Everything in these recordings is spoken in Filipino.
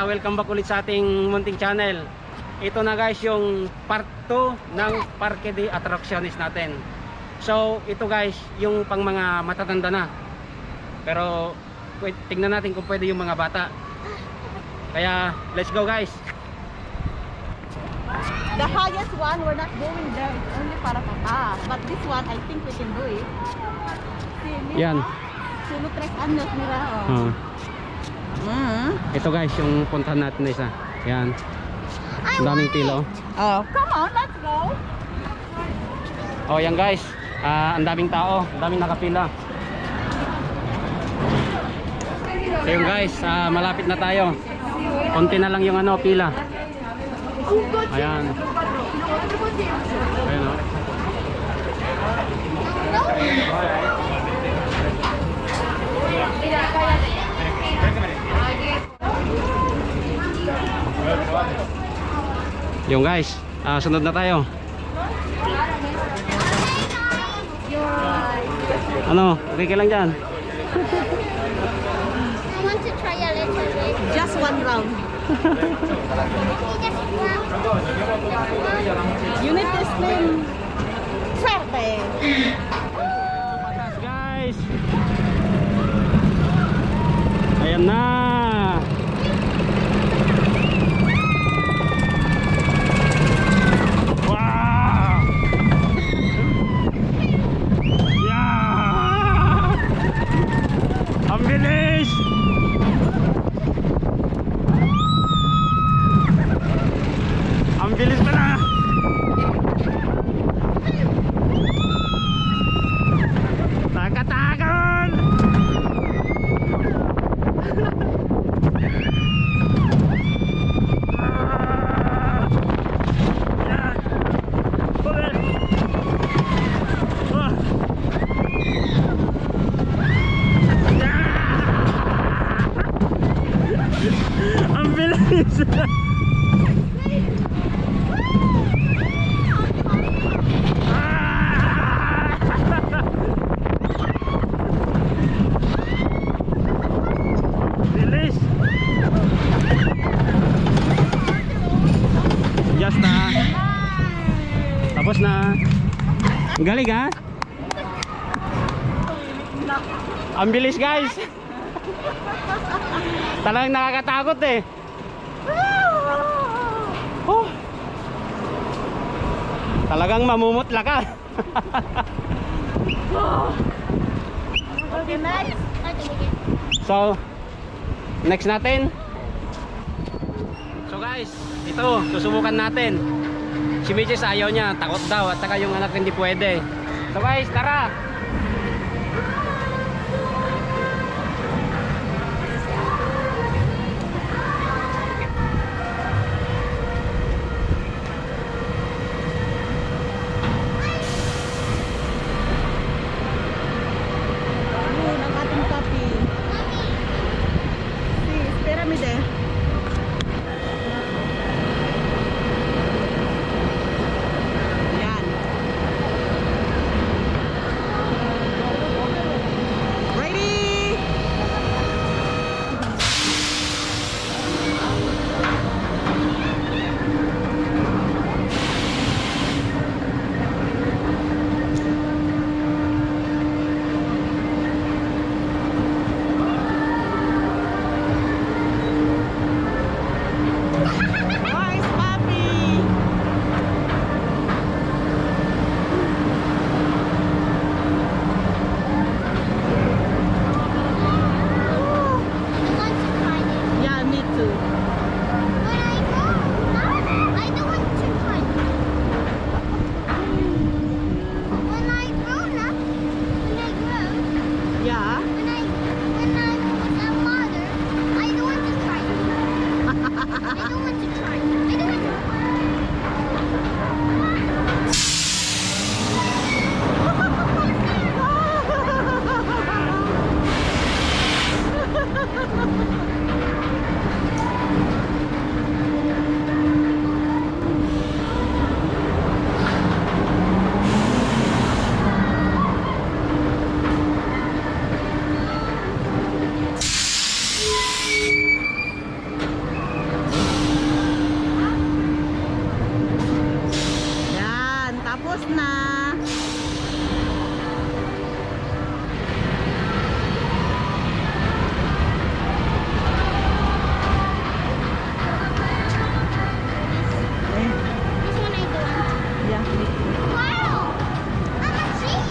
welcome back ulit sa ating munting channel. Ito na guys yung part 2 ng Parque de Atracciones natin. So ito guys yung pang mga matatanda na. Pero tingnan natin kung pwede yung mga bata. Kaya let's go guys. The highest one, we're not going there. It's only para pataas. But this one, I think we can do it. See, Yan. Solo 3 años, mira. Oh. Ito guys yung puntahan natin na isa. Yan. Ang daming pila. Oh, come on, let's go. Oh yan guys. Ang daming tao. Ang daming nakapila. So yun guys, malapit na tayo. Konti na lang yung pila. Ayan. Ayan o. Yung guys, sunod na tayo. Ano? Okay ka lang dyan? I want to try a little bit. Just one round. You need to swim. Swerte. Guys. Ayan na. Wow. Yeah. Ang bilis. Ang bilis pala. Takatakan. Ang bilis. Just na. Tapos na. Ang galing ha? Ang bilis guys. Talagang nakakatakot eh. Oh. Talagang mamumutla ka. Okay, next. So, next natin. So guys, ito, susubukan natin. Si Mitches ayaw niya, takot daw, at saka yung anak hindi pwede. So guys, tara! Yun, ang ating puppy. Sí, espérame de. Yan. Tapos na. This one I do want. Yeah. Wow! I'm a sheep.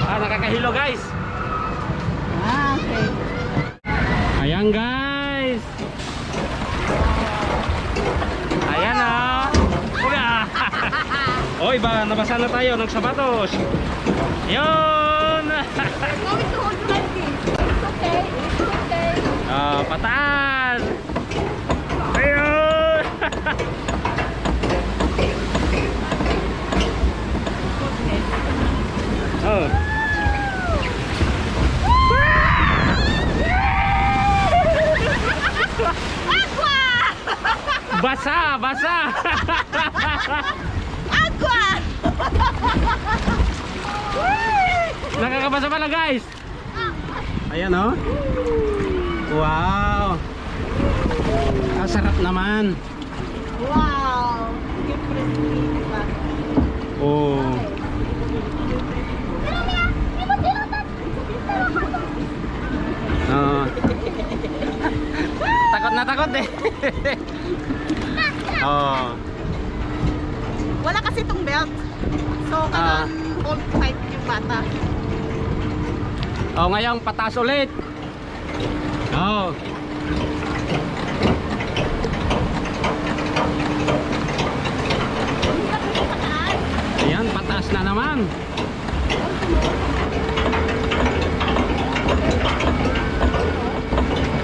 Nakakahilo guys. Okay. Ayan guys. Ayan ah. Oy ba, nabasa na tayo ng sapatos. Yun. We're going to hold like this. It's okay. It's okay. Pataas. Ayun. Oh. Basa, basa. Aqua! Nakakabasa pala guys. Ayan oh. Wow. Ang sarap naman. Wow! Give crispy. Oh. Oh. Takot na takot eh. Oh. Wala kasi itong belt. So, kailangan hold tight yung bata. Oh, ngayon pataas ulit. Oh. Ayan, pataas na naman.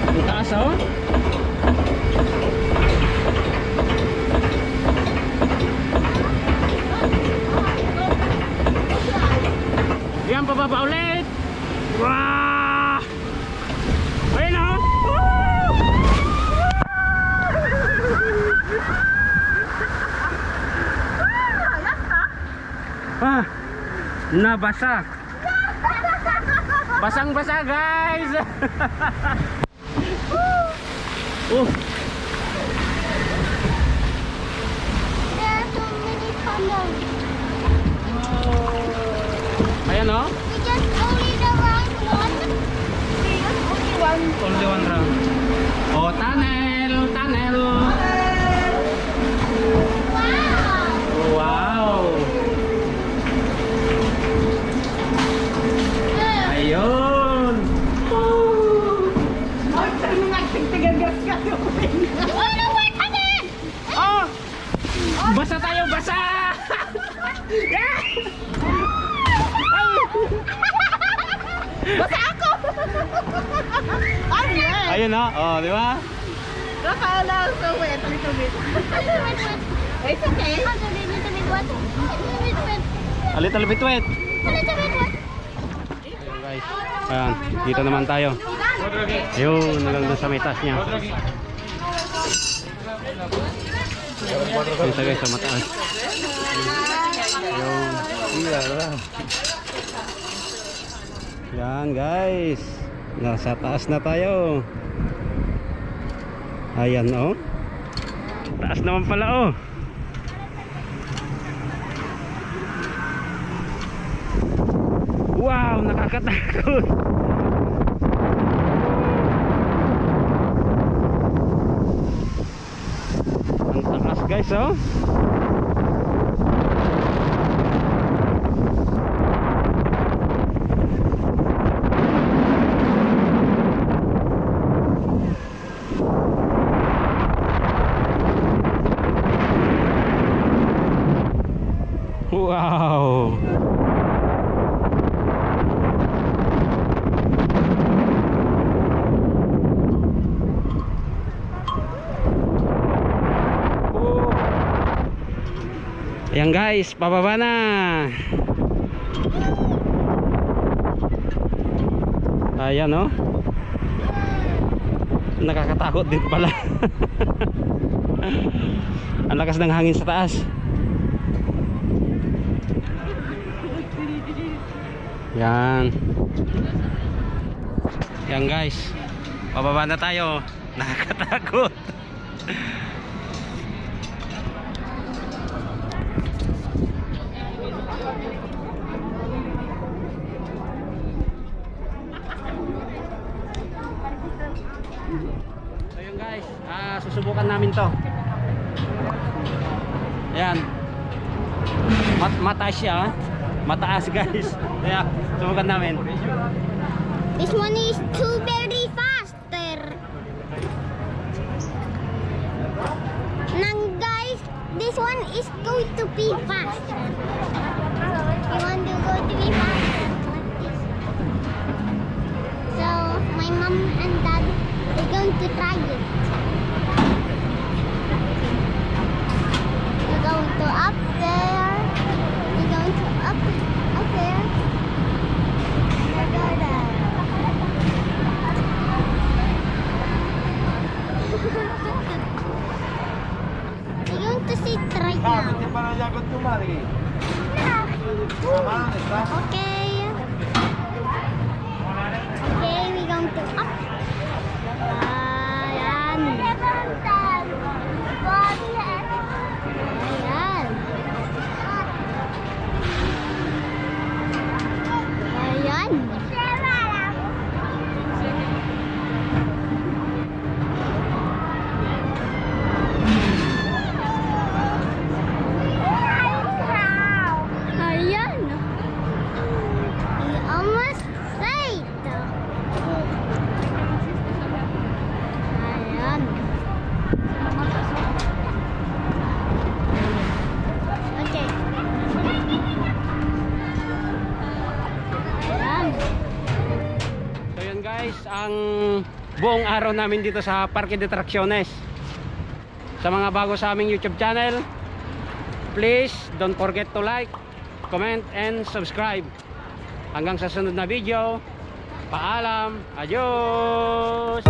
Ang taas oh. Yan, pababa ulit. Wow! Ayun oh. Ah, nabasa. Basang-basa guys. Oh. There are so many pandas. Ayan oh. We just only the round one. We just only one. Only one round. Oh, tunnel, tunnel. Wow! Wow. Ayun. Ay, saan mo nagtigtigagas ka yung Oh, no, we're coming! Oh! Basa tayo, basa! Basta ako! Alright! Ayun oh. Oh, di ba? Rafaela also wet a little bit. It's okay. A little bit wet. A little bit wet. A little bit wet. Ayun guys. Ayan, dito naman tayo. Ayun, naganda sa may taas niya. Ayun siya guys, sa mataas. Ayun. Yan guys. Nasa taas na tayo. Ayan oh. Taas naman pala oh. Wow, nakakatakot. Ang taas guys oh. Wow. Ayan guys, pababa na. Ayan oh. Nakakatakot din pala. Ang lakas ng hangin sa taas. Yan. Yan guys, pababa na tayo. Nakakatakot. So yun guys, susubukan namin to. Ayan. Mataas siya. Mataas guys. Kaya subukan namin. This one is too very faster. Now guys, this one is going to be faster. You want to go to be faster? Like this. So my mom and dad are going to try it. We're going to up there. We're going to up there. We're going there. We're going to sit right now. Okay. Okay, we're going to up. Ayan. Ayan. Ayan. Ayan. We almost safe. Ayan. Okay. Ayan. So yun guys, ang buong araw namin dito sa Parque de Atracciones. Sa mga bago sa aming YouTube channel, please don't forget to like, comment, and subscribe. Hanggang sa sunod na video, paalam, adios!